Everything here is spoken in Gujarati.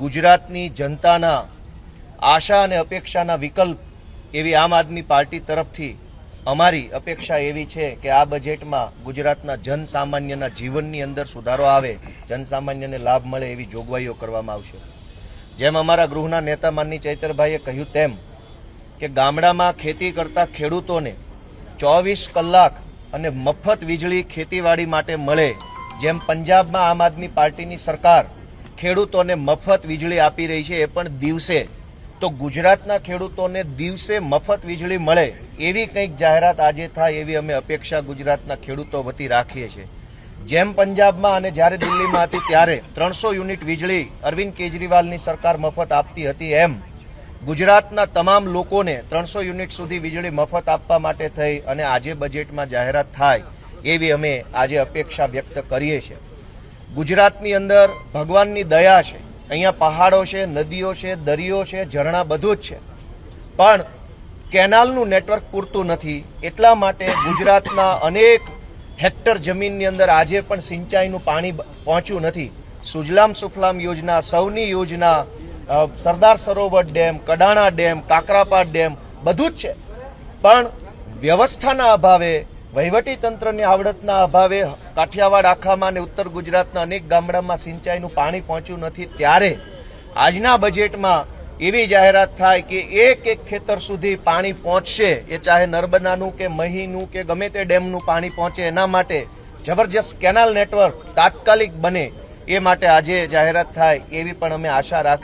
ગુજરાતની જનતાના આશા અને અપેક્ષાના વિકલ્પ એવી આમ આદમી પાર્ટી તરફથી અમારી અપેક્ષા એવી છે કે આ બજેટમાં ગુજરાતના જનસામાન્યના જીવનની અંદર સુધારો આવે, જનસામાન્યને લાભ મળે એવી જોગવાઈઓ કરવામાં આવશે। જેમ અમારા ગૃહના નેતા માનની ચૈતરભાઈએ કહ્યું તેમ કે ગામડામાં ખેતી કરતા ખેડૂતોને 24 કલાક અને મફત વીજળી ખેતીવાડી માટે મળે, જેમ પંજાબમાં આમ આદમી પાર્ટીની સરકાર ખેડૂતોને મફત વીજળી આપી રહી છે, એ પણ દિવસે, તો ગુજરાતના ખેડૂતોને દિવસે મફત વીજળી મળે એવી કંઈક જાહેરાત આજે થાય એવી અમે અપેક્ષા ગુજરાતના ખેડૂતો વતી રાખીએ છીએ। જેમ પંજાબમાં અને જ્યારે દિલ્હીમાં હતી ત્યારે 300 યુનિટ વીજળી અરવિંદ કેજરીવાલની સરકાર મફત આપતી હતી, એમ ગુજરાતના તમામ લોકોને 300 યુનિટ સુધી વીજળી મફત આપવા માટે થઈ અને આજે બજેટમાં જાહેરાત થાય એવી અમે આજે અપેક્ષા વ્યક્ત કરીએ છીએ। ગુજરાતની અંદર ભગવાનની દયા છે, અહીંયા પહાડો છે, નદીઓ છે, દરિયો છે, ઝરણા બધું જ છે, પણ કેનાલનું નેટવર્ક પૂરતું નથી। એટલા માટે ગુજરાતના અનેક હેક્ટર જમીનની અંદર આજે પણ સિંચાઈનું પાણી પહોંચ્યું નથી। સુજલામ સુફલામ યોજના, સૌની યોજના, Sardar Sarovar dam, Kadana dam, Kakrapar dam બધું જ છે, પણ વ્યવસ્થાના અભાવે, વહીવટી તંત્રની આવડતના અભાવે કાઠિયાવાડ આખામાં અને ઉત્તર ગુજરાતના અનેક ગામડામાં સિંચાઈનું પાણી પહોંચ્યું નથી। ત્યારે આજના બજેટમાં એવી જાહેરાત થાય કે એક એક ખેતર સુધી પાણી પહોંચશે, એ ચાહે નર્મદાનું કે મહીનું કે ગમે તે ડેમનું પાણી પહોંચે, એના માટે જબરજસ્ત કેનાલ નેટવર્ક તાત્કાલિક બને એ માટે આજે જાહેરાત થાય એવી પણ અમે આશા રાખી।